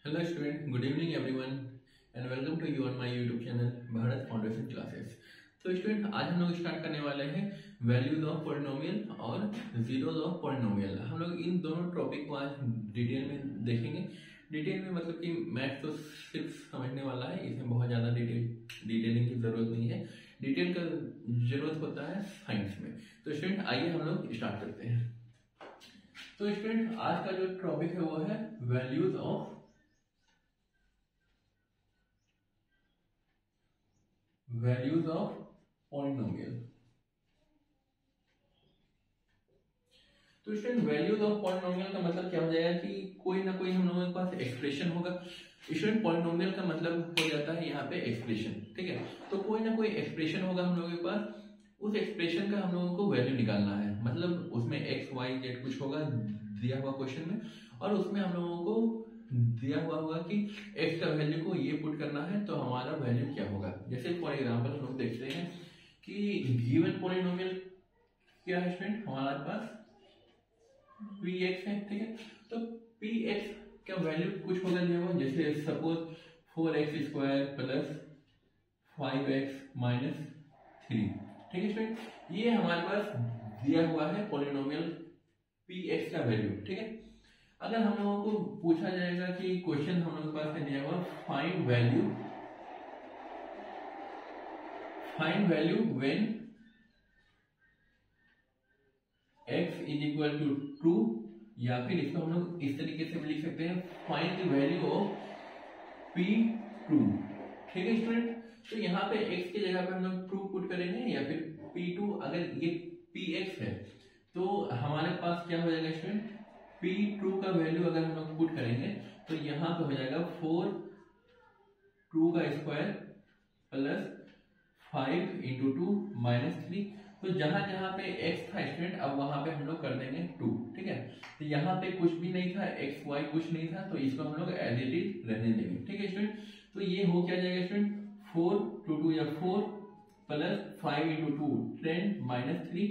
Hello student, good evening everyone and welcome to you on my YouTube channel Bharat foundation classes. तो student आज हम लोग start करने वाले हैं वैल्यूज ऑफ पॉलिनोमियल और जीरोज ऑफ पॉलिनोमियल। हम लोग इन दोनों टॉपिक को आज डिटेल में देखेंगे। डिटेल में मतलब कि मैथ तो सिर्फ समझने वाला है, इसमें बहुत ज़्यादा डिटेलिंग की ज़रूरत नहीं है। डिटेल का जरूरत होता है साइंस में। तो स्टूडेंट आइए हम लोग स्टार्ट करते हैं। तो स्टूडेंट आज का जो टॉपिक है वो है वैल्यूज ऑफ पॉलिनोमियल। तो स्टूडेंट वैल्यूज ऑफ पॉलिनोमियल का मतलब क्या हो जाएगा कि कोई ना कोई हम लोगों के पास एक्सप्रेशन होगा। स्टूडेंट पॉलिनोमियल का मतलब हो जाता है यहाँ पे एक्सप्रेशन, ठीक है। तो कोई ना कोई एक्सप्रेशन होगा हम लोगों के पास, उस एक्सप्रेशन का हम लोगों को वैल्यू निकालना है। मतलब उसमें एक्स वाई जेड कुछ होगा दिया हुआ क्वेश्चन में, और उसमें हम लोगों को दिया हुआ होगा कि x का वैल्यू को ये पुट करना है तो हमारा वैल्यू क्या होगा। जैसे फॉर एग्जांपल हम लोग देखते हैं कि गिवन पॉलिनोमियल क्या है स्टूडेंट, हमारे पास px है, ठीक है। तो px का वैल्यू कुछ होगा दिया हुआ, जैसे suppose 4x square plus 5x minus 3, ठीक है स्टूडेंट। ये हमारे पास दिया हुआ है पॉलिनोमियल px का वैल्यू, ठीक है। अगर हम लोगों को पूछा जाएगा कि क्वेश्चन हम लोगों के पास है दिया हुआ find value when x is equal to 2, या फिर इसको हम लोग इस तरीके से भी लिख सकते हैं find the value of p2, ठीक है स्टूडेंट। तो यहाँ पे x की जगह पे हम लोग 2 पुट करेंगे, या फिर p2, अगर ये px है तो हमारे पास क्या हो जाएगा स्टूडेंट, p2 का वैल्यू अगर हम लोग पुट करेंगे तो यहाँ पे हो जाएगा 4 2 का स्क्वायर प्लस 5 इंटू 2 माइनस 3। तो जहां जहां पे x था स्टूडेंट, अब वहां पे हम लोग कर देंगे 2, ठीक है। तो यहाँ पे कुछ भी नहीं था, x y कुछ नहीं था, तो इसको हम लोग एज इट इज रहने देंगे, ठीक है स्टूडेंट। तो ये हो क्या जाएगा स्टूडेंट, 4 2 2 या 4 प्लस 5 इंटू 2 10 माइनस 3,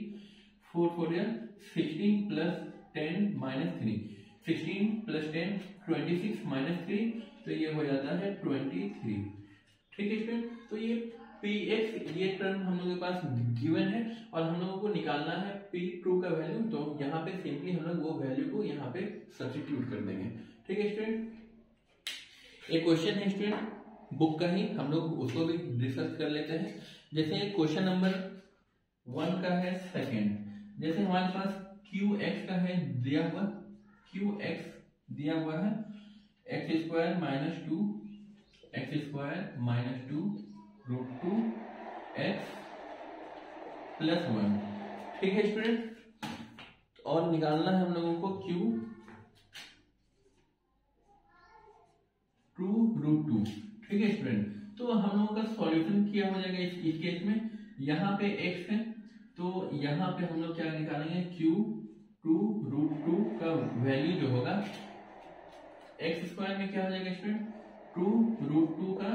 4 4 या 16 प्लस 10 माइनस 3, 16 प्लस 10 26 माइनस 3, तो ये हो जाता है 23, ठीक है स्टूडेंट। तो ये px ये टर्म हम लोगों के पास गिवन है और हम लोगों को निकालना है p2 का वैल्यू। तो यहाँ पे सिंपली हम लोग वो वैल्यू को यहाँ पे सब्स्टिट्यूट कर देंगे, ठीक है स्टूडेंट। एक क्वेश्चन है स्टूडेंट बुक का ही, हम लोग उसको भी डिस्कस कर लेते हैं। जैसे क्वेश्चन नंबर 1 का है सेकेंड, जैसे हमारे पास qx का है दिया हुआ, qx दिया हुआ है x square minus 2 x square minus 2 root 2 x plus 1, ठीक है स्टूडेंट। और निकालना है हम लोगों को q 2 रूट 2, ठीक है स्टूडेंट। तो हम लोगों का सॉल्यूशन क्या हो जाएगा इस केस में, यहाँ पे x है तो यहाँ पे हम लोग क्या निकालेंगे, q2 रूट 2 का वैल्यू जो होगा x स्क्वायर में क्या हो जाएगा स्टूडेंट, 2 रूट 2 का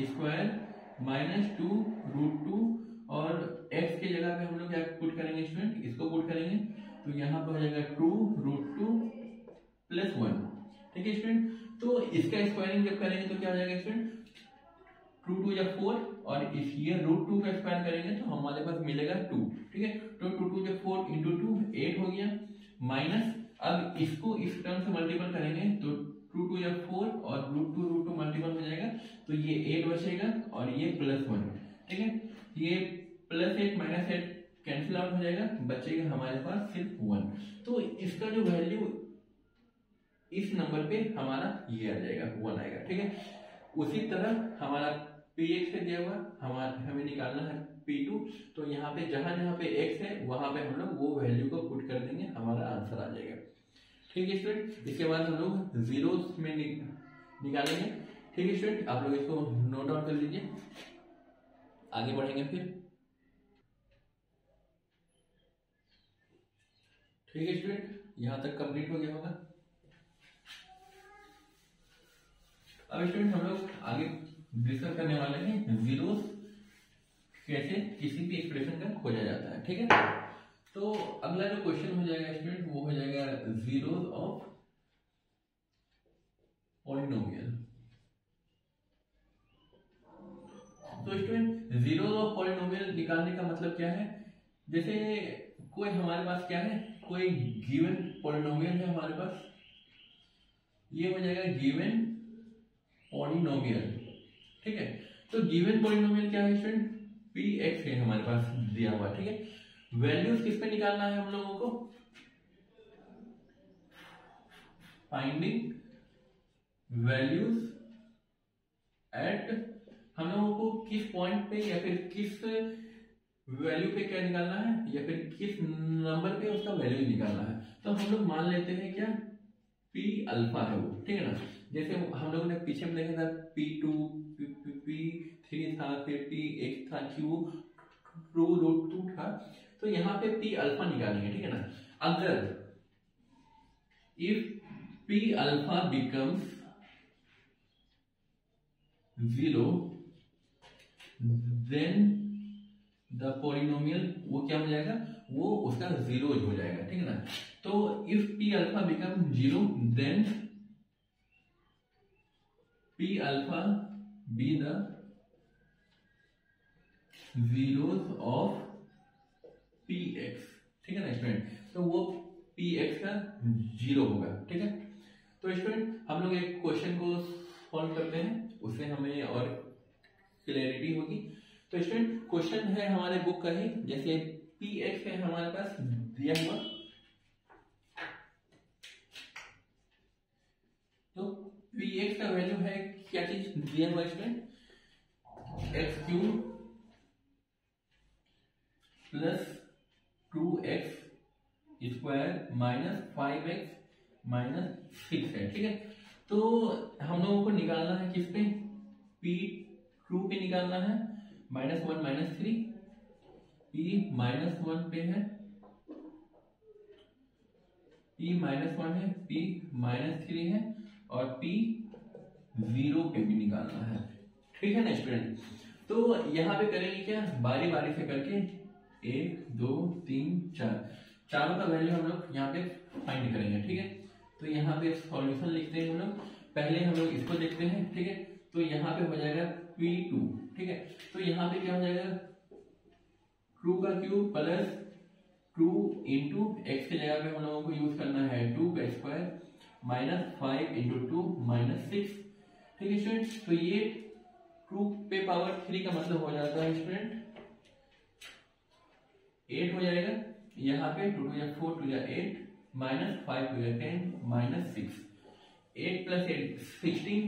स्क्वायर माइनस 2 रूट 2, और x की जगह पे हम लोग क्या पुट करेंगे स्टूडेंट, इसको पुट करेंगे तो यहाँ पे हो जाएगा 2 रूट 2 प्लस 1, ठीक है स्टूडेंट। तो इसका स्क्वायरिंग जब करेंगे तो क्या हो जाएगा स्टूडेंट, 2 2 या 4, और इस ये रूट 2 का स्क्वायर करेंगे तो हमारे पास मिलेगा 2, ठीक है। तो 2 2 या 4 इंटू 2 8 हो गया, माइनस अब इसको इस टर्म से मल्टीपल करेंगे तो 2 2 या 4 और रूट 2 मल्टीपल हो जाएगा तो ये 8 बचेगा और ये प्लस 1, ठीक है। ये प्लस 8 माइनस 8 कैंसिल आउट हो जाएगा, बचेगा हमारे पास सिर्फ 1। तो इसका जो वैल्यू इस नंबर पे हमारा ये आ जाएगा 1 आएगा, ठीक है। उसी तरह हमारा px से दिया हुआ हमें निकालना है p2, तो यहाँ पे जहां जहां पे x है वहां पे हम लोग वो वैल्यू को पुट कर देंगे, हमारा आंसर आ जाएगा, ठीक है स्टूडेंट। इसके बाद हम लोग जीरोस में निकालेंगे, ठीक है स्टूडेंट। आप लोग इसको नोट डाउन कर लीजिए, आगे बढ़ेंगे फिर, ठीक है स्टूडेंट। यहाँ तक कंप्लीट हो गया होगा। अब स्टूडेंट हम लोग आगे डिस्कस करने वाले हैं जीरोस कैसे किसी भी एक्सप्रेशन का खोजा जाता है, ठीक है। तो अगला जो क्वेश्चन हो जाएगा स्टूडेंट वो हो जाएगा जीरोस ऑफ पॉलिनोमियल। तो स्टूडेंट जीरो ऑफ पॉलिनोमियल निकालने का मतलब क्या है, जैसे कोई हमारे पास क्या है, कोई गिवन पॉलिनोमियल है हमारे पास, ये हो जाएगा गिवन पॉलिनोमियल, ठीक है। तो गिवन पॉलिनोमियल क्या है स्टूडेंट, पी एक्स है हमारे पास दिया हुआ, ठीक है। वैल्यूज किस पे निकालना है हम लोगों को, फाइंडिंग वैल्यूज एट, हम लोगों को किस पॉइंट पे या फिर किस वैल्यू पे क्या निकालना है, या फिर किस नंबर पे उसका वैल्यू निकालना है। तो हम लोग मान लेते हैं क्या, पी अल्फा है वो, ठीक है ना। जैसे हम लोगों ने पीछे में देखा था P2 P3 था, फिर P8 था, Q2 था, तो यहाँ पे P अल्फा निकालेंगे, ठीक है ना। अगर if P alpha becomes 0 then the polynomial वो क्या हो जाएगा, वो उसका 0 हो जाएगा, ठीक है ना। तो if P alpha become 0 then P alpha be the zeros of Px, ठीक है ना स्टूडेंट। तो वो Px का 0 होगा, ठीक है। तो स्टूडेंट हम लोग एक क्वेश्चन को सॉल्व करते हैं, उससे हमें और क्लैरिटी होगी। तो स्टूडेंट क्वेश्चन है हमारे बुक का ही, जैसे Px है हमारे पास दिया हुआ, तो Px का वैल्यू है क्या चीज दिया हुआ student, x³ plus 2x² minus 5x minus 6 है, ठीक है। तो हम लोगों को निकालना है किस पे, P2 पे निकालना है, -1 -3, P -1 पे है, P -1 है, P -3 है, और P 0 पे भी निकालना है, ठीक है ना स्टूडेंट। तो यहाँ पे करेंगे क्या, बारी बारी से करके 1 2 3 4 चारों का वैल्यू हम लोग यहाँ पे फाइंड करेंगे, ठीक है। तो यहाँ पे सॉल्यूशन लिखते हैं हम लोग, पहले हम लोग इसको देखते हैं, ठीक है। तो यहाँ पे हो जाएगा P2, ठीक है। तो यहाँ पे क्या हो जाएगा, 2 का क्यूब प्लस 2 इंटू एक्स की जगह पे हम लोगों को यूज करना है 2 का स्क्वायर माइनस 5 इंटू 2 माइनस 6, ठीक है स्टूडेंट। तो ये 2 पे पावर 3 का मतलब हो जाता है स्टूडेंट 8 हो जाएगा, यहाँ पे 2 2 4 2 8 माइनस 5 2 10 माइनस 6, 8 प्लस 8 16,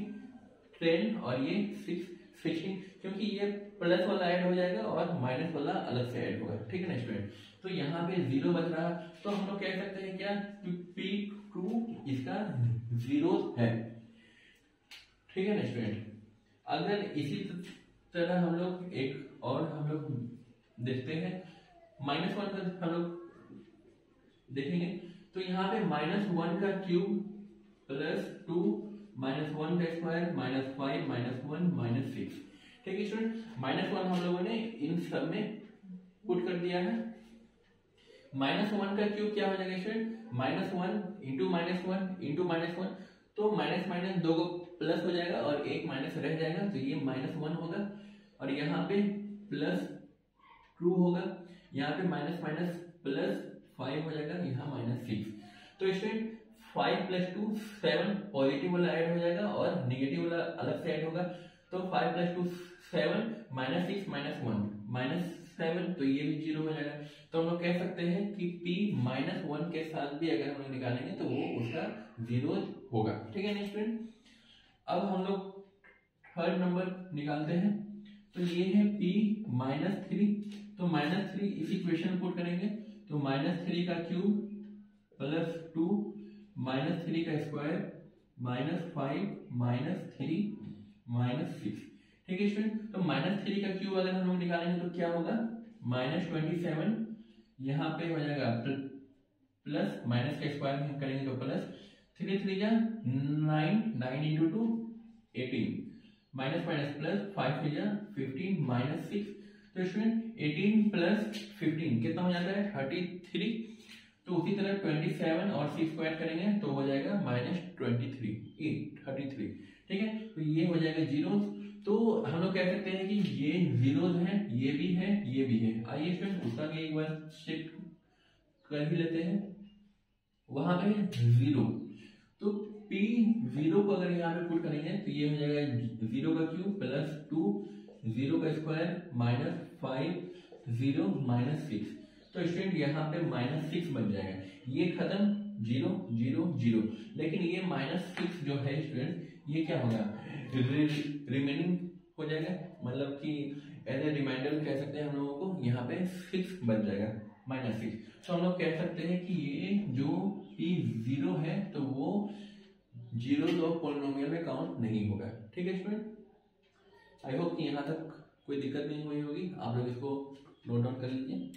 10 और ये 6 16, क्योंकि ये प्लस वाला ऐड हो जाएगा और माइनस वाला अलग से ऐड होगा, ठीक है ना स्टूडेंट। तो यहाँ पे 0 बच रहा, तो हम लोग कह सकते हैं क्या, P2 इसका 0 है, ठीक है ना स्टूडेंट। अगर इसी तरह हम लोग एक और हम लोग देखते हैं, -1 का हम लोग देखेंगे, तो यहाँ पे -1 का क्यूब प्लस 2 -1 का स्क्वायर माइनस 5 -1 माइनस 6, ठीक है स्टूडेंट। -1 हम लोगों ने इन सब में पुट कर दिया है। -1 का क्यूब क्या हो जाएगा स्टूडेंट, -1 इंटू -1 इंटू -1, तो माइनस माइनस 2 को प्लस हो जाएगा और एक माइनस रह जाएगा, तो ये -1 होगा, और यहाँ पे प्लस 2 होगा, यहाँ पे माइनस माइनस प्लस 5 हो जाएगा, यहाँ -6। तो स्टूडेंट 5 प्लस 2 7 पॉजिटिव वाला ऐड हो जाएगा और नेगेटिव वाला अलग से ऐड होगा, तो 5 प्लस 2 7 -6 -1 -7, तो ये भी 0 हो जाएगा। तो हम लोग कह सकते हैं कि P -1 के साथ भी अगर हम लोग निकालेंगे तो वो उसका 0 होगा, ठीक है ना स्टूडेंट। अब हम लोग थर्ड नंबर निकालते हैं, तो ये है P -3, तो -3 इसी इक्वेशन में पुट करेंगे, तो -3 का क्यूब प्लस 2 -3 का स्क्वायर -5 -3 -6, ठीक है स्टूडेंट। तो -3 का क्यूब अगर हम लोग निकालेंगे तो क्या होगा, -27, यहाँ पे हो जाएगा प्लस माइनस का स्क्वायर करेंगे तो प्लस 3 3 जा 9 9 इंटू 2 18 माइनस माइनस प्लस 5 3 जा 15 -6, तो स्टूडेंट 18 प्लस 15 कितना हो जाता है 33। तो उसी तरह 27 और 6 को ऐड करेंगे तो हो जाएगा -33। ठीक है, तो ये हो जाएगा जीरोस। तो हम लोग कह सकते हैं कि ये जीरोस हैं, ये भी है, ये भी है। आइए फ्रेंड्स उसका भी एक बार चेक कर ही लेते हैं। वहां पे जीरो, तो P0 को अगर यहाँ पे पुट करेंगे तो ये हो जाएगा 0 का क्यूब प्लस 2 0 का स्क्वायर -5 0 -6। तो स्टूडेंट यहाँ पे -6 बन जाएगा। ये खत्म 0 0 0, लेकिन ये -6 जो है स्टूडेंट ये क्या होगा, रिमेनिंग हो जाएगा, मतलब कि एज ए रिमाइंडर कह सकते हैं हम लोगों को, यहाँ पे 6 बन जाएगा -6। तो हम लोग कह सकते हैं कि ये जो P0 है तो वो जीरो ऑफ पॉलिनोमियल में काउंट नहीं होगा। ठीक है स्टूडेंट, आई होप कि यहाँ तक कोई दिक्कत नहीं हुई होगी। आप लोग इसको नोट डाउन कर लीजिए।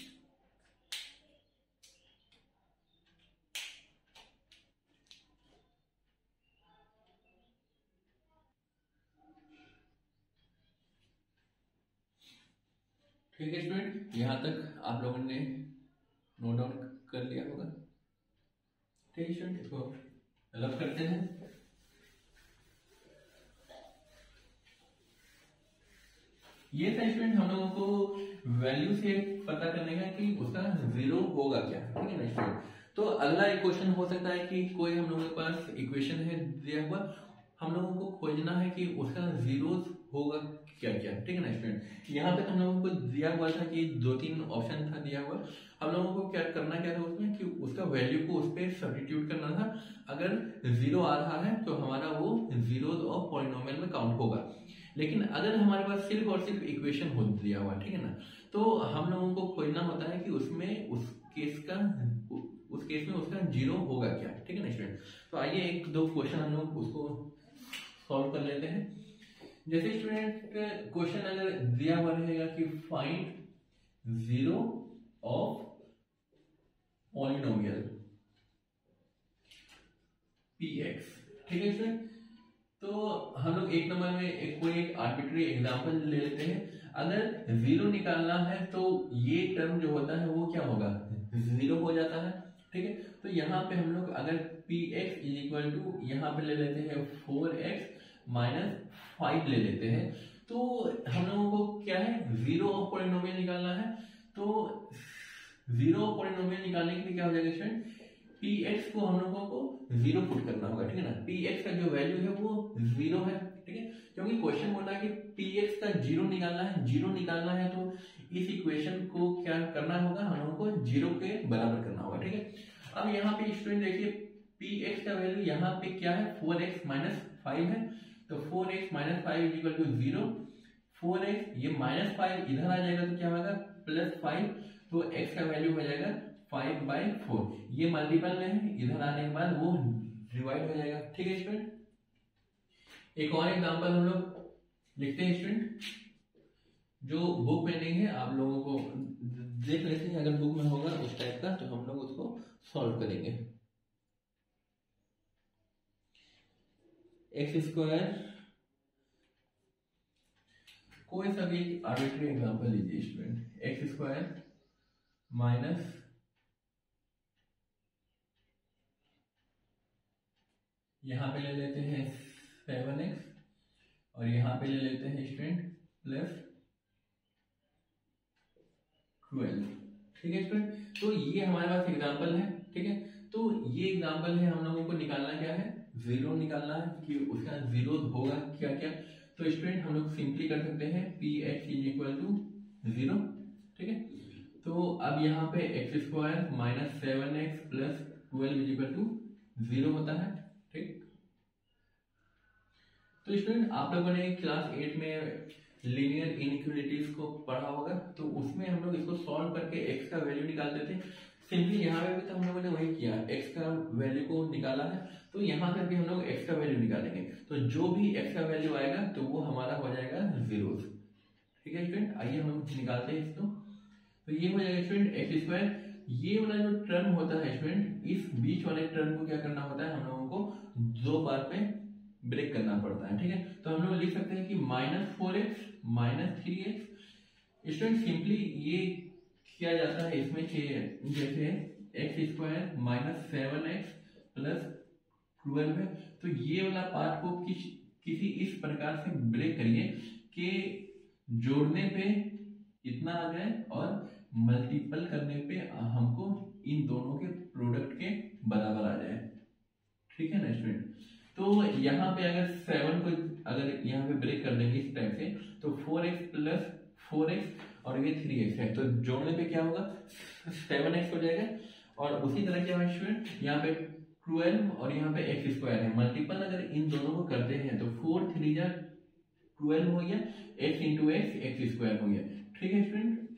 ठीक है स्टूडेंट, यहाँ तक आप लोगों ने नोट डाउन कर लिया होगा। ठीक है स्टूडेंट, इसको अलग करते हैं। ये था स्टूडेंट हम लोगों को वैल्यू से पता करने का कि उसका जीरो होगा क्या। ठीक है ना स्टूडेंट, तो अगला एक क्वेश्चन हो सकता है कि कोई हम लोगों के पास इक्वेशन है दिया हुआ, हम लोगों को खोजना है कि उसका जीरोस होगा क्या क्या। ठीक है ना स्टूडेंट, यहाँ पे हम लोगों को दिया हुआ था कि 2-3 ऑप्शन था दिया हुआ। हम लोगों को क्या करना क्या था उसमें कि उसका वैल्यू को उस पर सब्स्टिट्यूट करना था। अगर जीरो आ रहा है तो हमारा वो जीरोस ऑफ पॉलिनोमियल में काउंट होगा। लेकिन अगर हमारे पास सिर्फ और सिर्फ इक्वेशन हो दिया हुआ, ठीक है ना, तो हम लोगों को खोजना होता है कि उसमें उस केस में उसका जीरो होगा क्या। ठीक है ना स्टूडेंट, तो आइए एक दो क्वेश्चन हम लोग उसको सॉल्व कर लेते हैं। जैसे स्टूडेंट क्वेश्चन अगर दिया हुआ रहेगा कि find zero of polynomial px। ठीक है स्टूडेंट, तो हम लोग एक नंबर में कोई एक आर्बिट्री एग्जांपल ले लेते हैं। अगर जीरो निकालना है तो ये टर्म जो होता है वो क्या होगा, जीरो हो जाता है। ठीक है, तो यहाँ पे हम लोग अगर px इज इक्वल टू यहाँ पे ले लेते हैं 4x - 5 ले लेते हैं, तो हम लोगों को क्या है, जीरो ऑफ पॉलिनोमियल निकालना है। तो जीरो ऑफ पॉलिनोमियल निकालने के लिए क्या हो जाएगा स्टूडेंट, px को हम लोगों को जीरो पुट करना होगा। ठीक है ना, px का जो वैल्यू है वो जीरो है। ठीक है, क्योंकि क्वेश्चन बोला है कि px का जीरो निकालना है तो इस इक्वेशन को क्या करना होगा, हम लोगों को जीरो के बराबर करना होगा। ठीक है, अब यहाँ पे स्टूडेंट देखिए px का वैल्यू यहाँ पे क्या है, 4x - 5 है। तो 4x - 5 is equal to 0। 4x ये -5 इधर आ जाएगा तो क्या होगा, +5। तो x का वैल्यू हो जाएगा 5/4। ये मल्टीपल में है, इधर आने के बाद वो डिवाइड हो जाएगा। ठीक है स्टूडेंट, एक और एग्जांपल हम लोग लिखते हैं स्टूडेंट, जो बुक में नहीं है आप लोगों को देख लेते हैं, अगर बुक में होगा उस टाइप का तो हम लोग उसको सॉल्व करेंगे। x², कोई सा भी आर्बिट्री एग्जांपल लीजिए स्टूडेंट, x² माइनस यहाँ पे ले लेते हैं 7x और यहाँ पे ले लेते हैं स्टूडेंट +12। ठीक है स्टूडेंट, तो ये हमारे पास एग्जांपल है। ठीक है, तो ये एग्जांपल है, हम लोगों को निकालना क्या है, जीरो निकालना है कि उसका जीरो होगा क्या क्या। तो स्टूडेंट हम लोग सिंपली कर सकते हैं px इज इक्वल टू 0। ठीक है, तो अब यहाँ पे x² - 7x + 12 is equal to 0 होता है। ठीक, तो स्टूडेंट आप लोगों ने क्लास 8 में लीनियर इनइक्वालिटीज को पढ़ा होगा, तो उसमें हम लोग इसको सॉल्व करके x का वैल्यू निकालते थे। सिंपली यहाँ पे भी तो हम लोगों ने वही किया, x का वैल्यू को निकाला है, तो यहाँ पे भी हम लोग x का वैल्यू निकालेंगे। तो जो भी x का वैल्यू आएगा तो वो हमारा हो जाएगा जीरोस। ठीक है स्टूडेंट, आइए हम लोग निकालते हैं इसको। तो ये हो जाएगा स्टूडेंट x²। ये वाला जो टर्म होता है स्टूडेंट, इस बीच वाले टर्म को क्या करना होता है, हम लोगों को 2 बार पे ब्रेक करना पड़ता है। ठीक है, तो हम लोग लिख सकते हैं कि -4x - 3x। स्टूडेंट सिंपली ये किया जाता है इसमें कि जैसे x square minus 7x plus 12 है। तो ये वाला पार्ट को किसी इस प्रकार से ब्रेक करिए कि जोड़ने पे इतना आ जाए और मल्टीपल करने पे हमको इन दोनों के प्रोडक्ट के बराबर आ जाए। ठीक है ना स्टूडेंट। तो यहाँ पे अगर 7 को अगर यहाँ पे ब्रेक कर देंगे इस टाइप से, तो 4x प्लस 4x और ये 3x है, तो जोड़ने पे क्या होगा 7x हो जाएगा। और उसी तरह क्या है स्टूडेंट, यहाँ पे 12 और यहाँ पे x स्क्वायर है, मल्टीपल अगर इन दोनों को करते हैं तो 4 3 जा 12 हो गया, x इंटू एक्स स्क्वायर हो गया। ठीक है स्टूडेंट।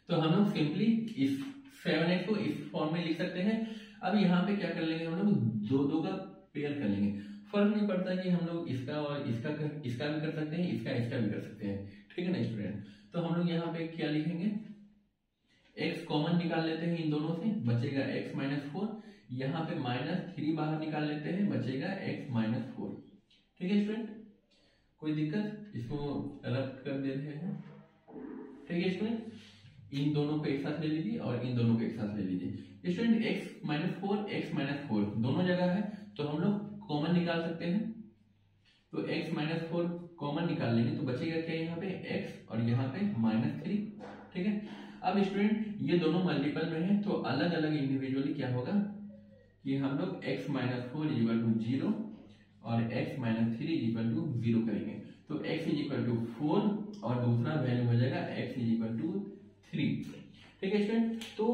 तो हम लोग सिंपली इस 7x को इस फॉर्म में लिख सकते हैं। अब यहाँ पे क्या कर लेंगे, हम लोग दो दो का पेयर कर लेंगे। फर्क नहीं पड़ता कि हम लोग इसका और इसका भी कर सकते हैं, इसका भी कर सकते हैं। ठीक है ना स्टूडेंट। तो हम लोग यहाँ पे क्या लिखेंगे, x कॉमन निकाल लेते हैं इन दोनों से, बचेगा x माइनस 4। यहाँ पे -3 बाहर निकाल लेते हैं, बचेगा x माइनस 4। ठीक है स्टूडेंट, कोई दिक्कत, इसको रद्द कर दे रहे हैं। ठीक है स्टूडेंट, इन दोनों को एक साथ ले लीजिए और इन दोनों को एक साथ ले लीजिए। स्टूडेंट x माइनस 4 दोनों जगह है, तो हम लोग कॉमन निकाल सकते हैं। तो x माइनस 4 कॉमन निकाल लेंगे तो बचेगा क्या, यहाँ पे x और यहाँ पे -3। ठीक है। अब स्टूडेंट ये दोनों मल्टीपल में है, तो अलग अलग इंडिविजुअली क्या होगा कि हम लोग x माइनस 4 इक्वल टू 0 और x माइनस 3 इक्वल टू 0 करेंगे। तो x इक्वल टू 4 और दूसरा वैल्यू हो जाएगा x इक्वल टू 3। ठीक है स्टूडेंट। तो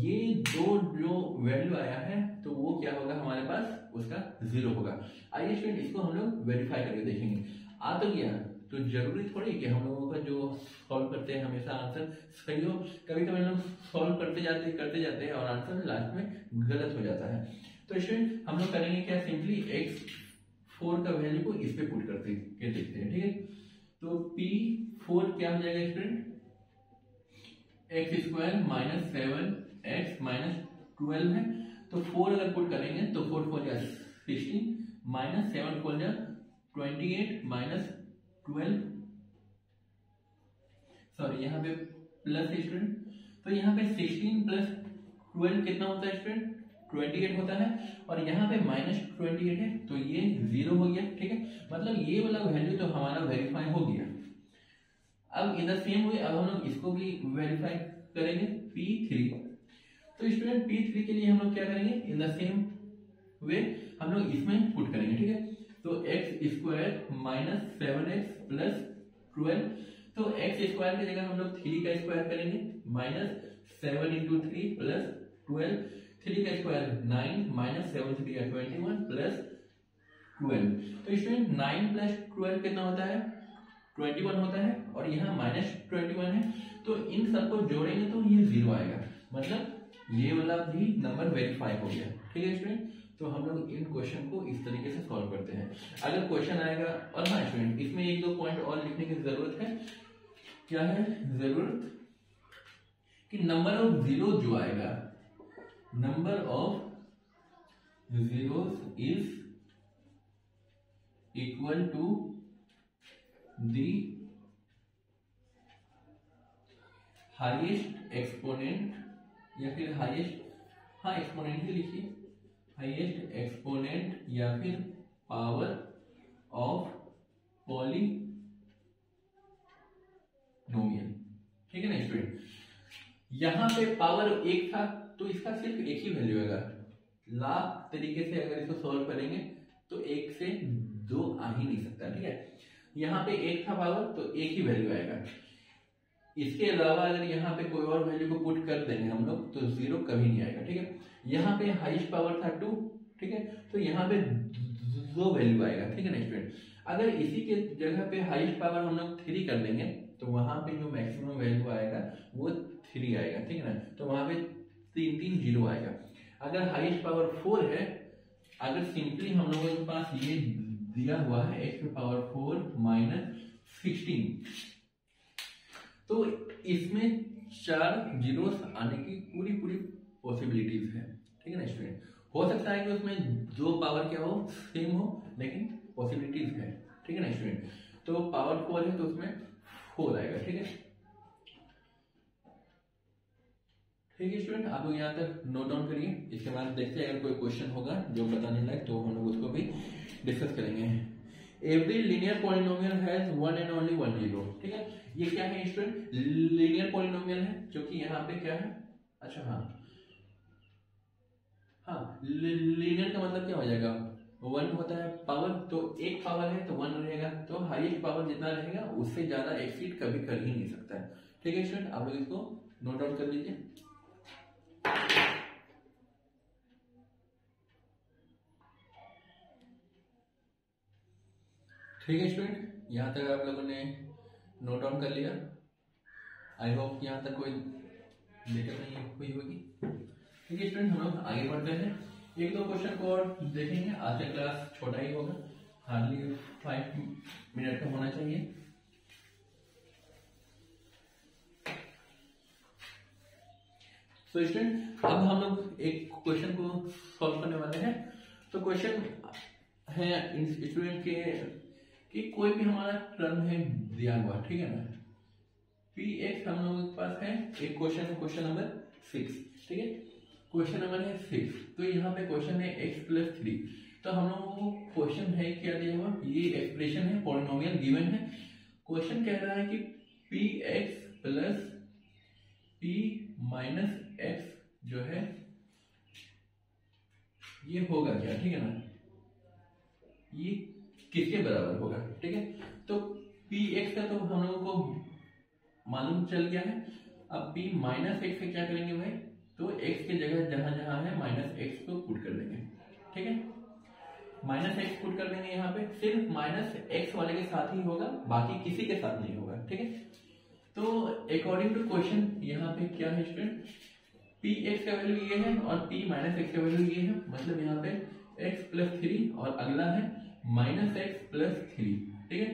ये दो जो वैल्यू आया है तो वो क्या होगा हमारे पास, उसका 0 होगा। आइए स्टूडेंट इसको हम लोग वेरीफाई करके देखेंगे। आ तो गया, तो जरूरी थोड़ी कि हम लोगों का जो सॉल्व करते हैं हमेशा आंसर सही हो। कभी कभी हम लोग सॉल्व करते जाते हैं और आंसर लास्ट में गलत हो जाता है। तो स्टूडेंट हम लोग करेंगे क्या, सिंपली x4 का वैल्यू को इस पे पुट करके देखते हैं। ठीक है। तो P4 क्या हो जाएगा student, x square minus 7x minus 12 है। तो 4 अगर पुट करेंगे तो 4 4 जा 16 माइनस 7 4 जा 28 माइनस 12, सॉरी यहाँ पे प्लस है स्टूडेंट। तो यहाँ पे 16 प्लस 12 कितना होता है स्टूडेंट, 28 होता है। और यहाँ पे माइनस 28 है, तो ये 0 हो गया। ठीक है, मतलब ये वाला वैल्यू तो हमारा वेरीफाई हो गया। अब इन द सेम वे अब हम लोग इसको भी वेरीफाई करेंगे P3। तो स्टूडेंट P3 के लिए हम लोग क्या करेंगे, इन द सेम वे हम लोग इसमें पुट करेंगे। ठीक है। तो x square minus 7x plus 12, तो x स्क्वायर की जगह हम लोग 3 का स्क्वायर करेंगे, माइनस 7 इंटू 3 प्लस 12, 3 का स्क्वायर 9 माइनस 7 3 21 प्लस 12। तो स्टूडेंट 9 प्लस 12 कितना होता है, 21 होता है, और यहाँ माइनस 21 है। तो इन सबको जोड़ेंगे तो ये 0 आएगा, मतलब ये वाला भी नंबर वेरीफाई हो गया। ठीक है स्टूडेंट। तो हम लोग इन क्वेश्चन को इस तरीके से सॉल्व करते हैं। अगर क्वेश्चन आएगा, और हाँ स्टूडेंट इसमें एक दो पॉइंट और लिखने की जरूरत है। क्या है जरूरत, कि नंबर ऑफ जीरो जो आएगा, number of zeros is equal to the highest exponent, या फिर हाईएस्ट, हाँ एक्सपोनेंट ही लिखिए, हाईएस्ट एक्सपोनेंट या फिर पावर ऑफ पॉलिनोमियल। ठीक है ना स्टूडेंट। यहां पे पावर 1 था तो इसका सिर्फ एक ही वैल्यू आएगा। लाभ तरीके से अगर इसको सॉल्व करेंगे तो 1 से 2 आ ही नहीं सकता। ठीक है, यहाँ पे 1 था पावर तो एक ही वैल्यू आएगा। इसके अलावा अगर यहाँ पे कोई और वैल्यू को पुट कर देंगे हम लोग तो 0 कभी नहीं आएगा। ठीक है, यहाँ पे हाईएस्ट पावर था 2, ठीक है, तो यहाँ पे 2 वैल्यू आएगा। ठीक है ना स्टूडेंट। अगर इसी के जगह पे हाईएस्ट पावर हम लोग 3 कर देंगे तो वहां पे जो मैक्सिमम वैल्यू आएगा वो 3 आएगा। ठीक है ना, तो वहां पे 3 3 0 आएगा। अगर हाईएस्ट पावर 4 है, अगर सिंपली हम लोगों के पास ये दिया हुआ है x की पावर 4 माइनस 16, तो इसमें 4 जीरोस आने की पूरी पॉसिबिलिटीज है। ठीक है ना स्टूडेंट। हो सकता है कि उसमें 2 पावर क्या हो, सेम हो, लेकिन पॉसिबिलिटीज है। ठीक है ना स्टूडेंट। तो पावर 4 है तो उसमें 4 आएगा। ठीक है, ठीक है स्टूडेंट, आप लोग यहाँ तक नोट डाउन करिए। इसके बाद देखते हैं अगर कोई क्वेश्चन होगा जो बताने लायक तो हम लोग उसको भी डिस्कस करेंगे। Every linear polynomial has one and only one zero. ठीक है, ये क्या है स्टूडेंट? लीनियर पॉलिनोमियल है जो कि यहाँ पे क्या है, अच्छा हाँ लीनियर का मतलब क्या हो जाएगा, वन होता है पावर, तो एक पावर है तो वन रहेगा, तो हाईएस्ट पावर जितना रहेगा उससे ज्यादा एक्सीड कभी कर ही नहीं सकता है। ठीक है स्टूडेंट, आप लोग इसको नोट डाउन कर लीजिए। ठीक है स्टूडेंट, यहाँ तक आप लोगों ने नोट डाउन कर लिया। आई होप यहाँ तक कोई दिक्कत नहीं हुई होगी। ठीक है स्टूडेंट, हम लोग आगे बढ़ते हैं, एक दो क्वेश्चन को और देखेंगे। आज का क्लास छोटा ही होगा, हार्डली 5 मिनट का होना चाहिए। तो स्टूडेंट अब हम लोग एक क्वेश्चन को सॉल्व करने वाले हैं। तो क्वेश्चन है स्टूडेंट के कि कोई भी हमारा टर्म है दिया हुआ, ठीक है ना, पी एक्स हम लोगों के पास है। एक क्वेश्चन है, क्वेश्चन नंबर 6। ठीक है, क्वेश्चन नंबर है 6। तो यहाँ पे क्वेश्चन है x+3। तो हम लोगों को क्वेश्चन है क्या दिया हुआ, ये एक्सप्रेशन है, पॉलिनोमियल गिवन है। क्वेश्चन कह रहा है कि P x plus P minus x जो है ये होगा क्या, ठीक है ना, ये किसके बराबर होगा। ठीक है, तो पी एक्स का तो हम लोगों को मालूम चल गया है। अब पी माइनस एक्स से क्या करेंगे भाई, तो x की जगह जहां जहां है माइनस एक्स को पुट कर देंगे। ठीक है, माइनस एक्स पुट कर देंगे, यहाँ पे सिर्फ माइनस एक्स वाले के साथ ही होगा, बाकी किसी के साथ नहीं होगा। ठीक है, तो अकॉर्डिंग टू क्वेश्चन यहाँ पे क्या है स्टूडेंट, पी एक्स का वैल्यू ये है और पी माइनस एक्स का वैल्यू ये है, मतलब यहाँ पे x+3 और अगला है माइनस x+3। ठीक है,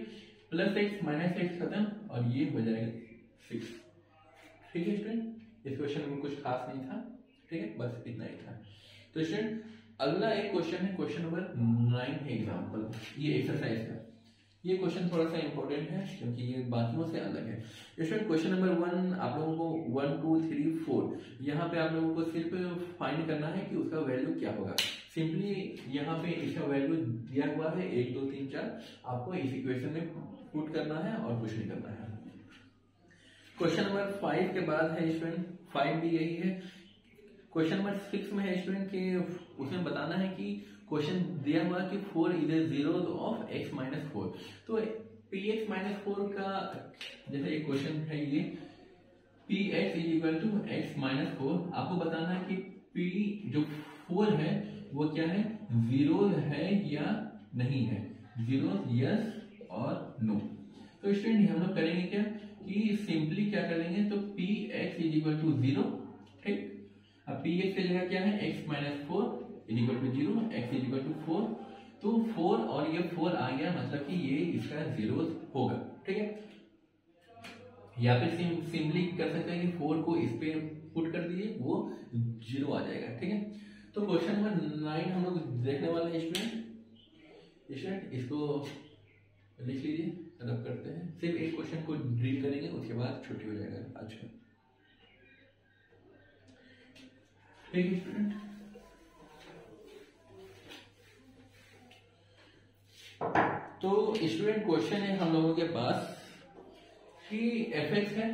प्लस एक्स माइनस एक्स खत्म और ये हो जाएगा 6। ठीक है स्टूडेंट, इस क्वेश्चन में कुछ खास नहीं था। ठीक है, बस इतना ही था। तो स्टूडेंट अगला एक क्वेश्चन है, क्वेश्चन नंबर 9 है एग्जाम्पल, ये एक्सरसाइज का। ये क्वेश्चन थोड़ा सा इंपॉर्टेंट है क्योंकि ये बाकियों से अलग है। स्टूडेंट क्वेश्चन नंबर 1 आप लोगों को 1 2 3 4 यहाँ पे आप लोगों को सिर्फ फाइंड करना है कि उसका वैल्यू क्या होगा। सिंपली यहाँ पे इसका वैल्यू दिया हुआ है 1 2 3 4, आपको इस इक्वेशन में पुट करना है और कुछ नहीं करना है। क्वेश्चन नंबर 5 के बाद है स्टूडेंट 5 भी यही है। क्वेश्चन नंबर 6 में है स्टूडेंट कि उसमें बताना है कि क्वेश्चन दिया हुआ कि 4 is a zero of x minus 4। तो px माइनस 4 का जैसे एक क्वेश्चन है ये px is equal to x minus 4, आपको बताना है कि p जो 4 है वो क्या है, जीरो है या नहीं है, जीरो यस और नो। तो स्टूडेंट हम लोग करेंगे क्या कि सिंपली क्या करेंगे, तो P x is equal to 0। ठीक, अब पी एक्स की जगह क्या है, x minus 4 is equal to 0, x is equal to 4। तो 4 और ये 4 आ गया, मतलब कि ये इसका जीरो होगा। ठीक है, या फिर सिंपली कर सकते हैं कि 4 को इस पे पुट कर दीजिए, वो 0 आ जाएगा। ठीक है, तो क्वेश्चन नंबर 9 हम लोग देखने वाले हैं स्टूडेंट, इसको लिख लीजिए, रब करते हैं। सिर्फ एक क्वेश्चन को ड्रिल करेंगे, उसके बाद छुट्टी हो जाएगा आज का। ठीक है स्टूडेंट, तो स्टूडेंट क्वेश्चन है हम लोगों के पास कि fx है,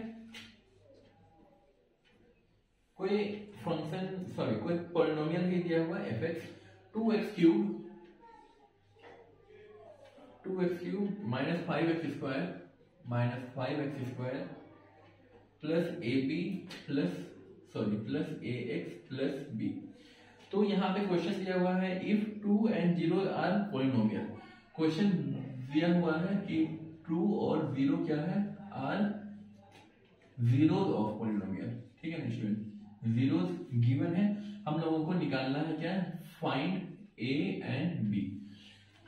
कोई फंक्शन कोई पॉलिनोमियल ही दिया हुआ fx 2x cube minus 5x square plus ab plus ax plus b। तो यहाँ पे क्वेश्चन दिया हुआ है if 2 and 0 are polynomial. Question दिया हुआ है कि 2 और 0 क्या है, आर जीरोस ऑफ पॉलिनोमियल। ठीक है ना स्टूडेंट, जीरोस गिवन है, हम लोगों को निकालना है क्या, find a and b।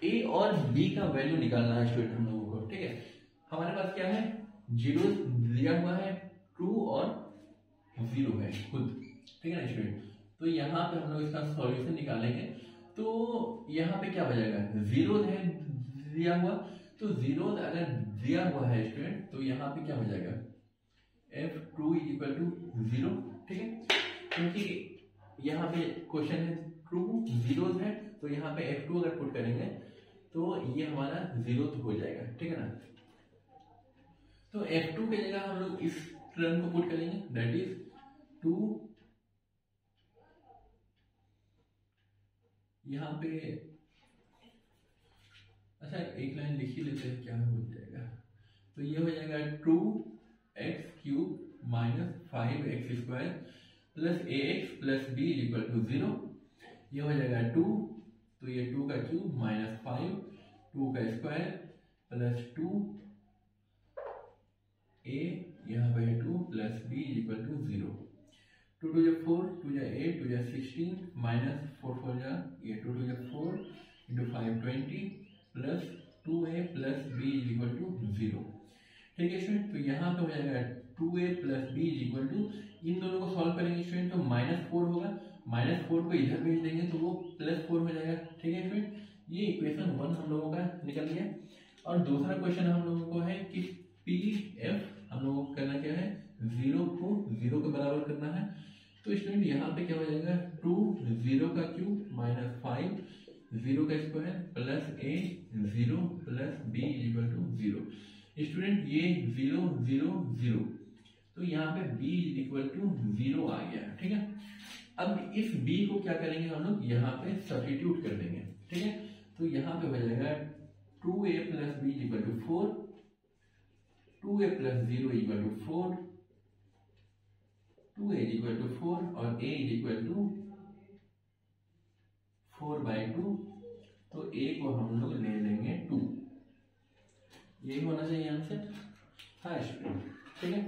a और b का वैल्यू निकालना है स्टूडेंट हम लोगों को। ठीक है, हमारे पास क्या है, जीरो दिया हुआ है, 2 और 0 है खुद। ठीक है ना स्टूडेंट, तो यहाँ पे हम लोग इसका सॉल्यूशन निकालेंगे। तो यहाँ पे क्या हो जाएगा, जीरो है दिया हुआ, तो जीरो अगर दिया हुआ है स्टूडेंट तो यहाँ पे क्या हो जाएगा, f2 इज इक्वल टू 0। ठीक है, क्योंकि यहाँ पे क्वेश्चन है ट्रू जीरोज है, तो यहाँ पे F2 अगर पुट करेंगे तो ये हमारा जीरो हो जाएगा, ठीक है ना। तो F2 की जगह हम लोग इस टर्म को पुट करेंगे, दैट इज 2, यहाँ पे अच्छा एक लाइन लिख ही लेते हैं, क्या हो जाएगा, तो ये हो जाएगा 2x³ minus 5x² plus ax plus b equal to 0। ये हो जाएगा 2, तो ये 2 का क्यूब माइनस 5, 2 का स्क्वायर प्लस 2 a, यहाँ पे 2 plus b equal to 0। 2 to 4, 2 8, 2 16 minus 4 4 ये 2 to 4 into 5 20 plus 2a plus b equal to 0। ठीक है स्टूडेंट, तो यहाँ पे हो जाएगा 2a plus b equal to, इन दोनों को सॉल्व करेंगे स्टूडेंट तो -4 होगा, -4 को इधर भेज देंगे तो वो +4 हो जाएगा। ठीक है स्टूडेंट, ये इक्वेशन 1 हम लोगों का निकल गया। और दूसरा क्वेश्चन हम लोगों को है कि PF हम लोगों को करना क्या है, 0 को 0 के बराबर करना है। तो स्टूडेंट यहाँ पे क्या हो जाएगा, 2 0 का क्यूब माइनस 5 0 का square plus a 0 plus b equal to 0। Student ये 0 0 0, तो यहाँ पे b इक्वल टू 0 आ गया। ठीक है, अब इस b को क्या करेंगे हम लोग, यहाँ पे सब्स्टिट्यूट कर देंगे। ठीक है, तो यहाँ पे हो जाएगा 2a plus b equal to 4, 2a plus 0 equal to 4, 2a equal to 4 और a इक्वल टू 4/2, तो a को हम लोग ले लेंगे 2। यही होना चाहिए आंसर। हाँ स्टूडेंट, ठीक है,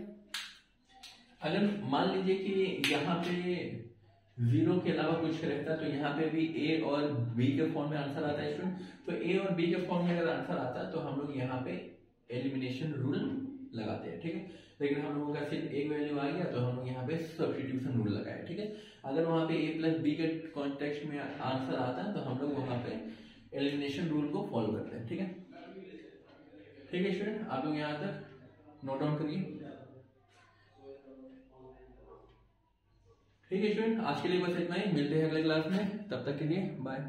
अगर मान लीजिए कि यहाँ पे 0 के अलावा कुछ रहता तो यहाँ पे भी a और b के फॉर्म में आंसर आता है स्टूडेंट। तो a और b के फॉर्म में अगर आंसर आता तो हम लोग यहाँ पे एलिमिनेशन रूल लगाते हैं। ठीक है, लेकिन हम लोगों का सिर्फ एक वैल्यू आ गया तो हम लोग यहाँ पे सब्स्टिट्यूशन रूल लगाए। ठीक है, अगर वहाँ पे a प्लस b के कॉन्टेक्स्ट में आंसर आता तो हम लोग वहाँ पे एलिमिनेशन रूल को फॉलो करते हैं। ठीक है, ठीक है स्टूडेंट, आप लोग यहाँ तक नोट डाउन करिए। ठीक है स्टूडेंट, आज के लिए बस इतना ही, मिलते हैं अगले क्लास में, तब तक के लिए बाय।